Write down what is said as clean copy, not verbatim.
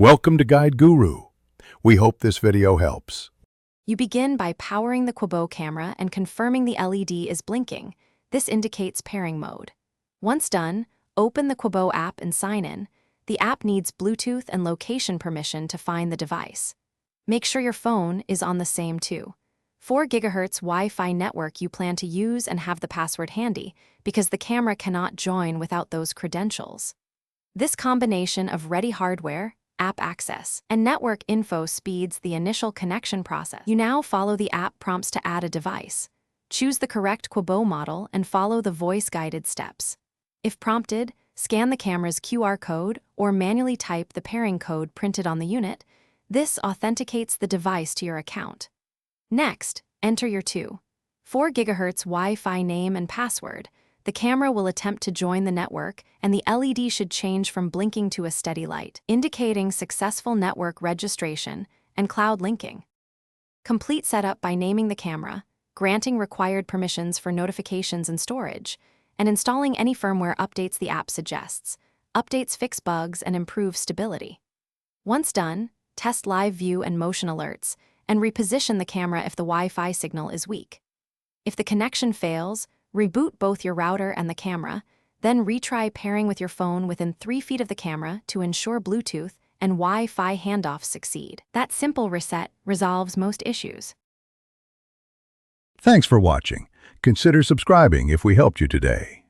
Welcome to Guide Guru. We hope this video helps. You begin by powering the Qubo camera and confirming the LED is blinking. This indicates pairing mode. Once done, open the Qubo app and sign in. The app needs Bluetooth and location permission to find the device. Make sure your phone is on the same 4 GHz Wi-Fi network you plan to use and have the password handy, because the camera cannot join without those credentials. This combination of ready hardware, app access, and network info speeds the initial connection process. You now follow the app prompts to add a device. Choose the correct Qubo model and follow the voice-guided steps. If prompted, scan the camera's QR code or manually type the pairing code printed on the unit. This authenticates the device to your account. Next, enter your 4 GHz Wi-Fi name and password. The camera will attempt to join the network, and the LED should change from blinking to a steady light, indicating successful network registration and cloud linking. Complete setup by naming the camera, granting required permissions for notifications and storage, and installing any firmware updates the app suggests. Updates fix bugs and improve stability. Once done, test live view and motion alerts, and reposition the camera if the Wi-Fi signal is weak. If the connection fails, reboot both your router and the camera, then retry pairing with your phone within 3 feet of the camera to ensure Bluetooth and Wi-Fi handoffs succeed. That simple reset resolves most issues. Thanks for watching. Consider subscribing if we helped you today.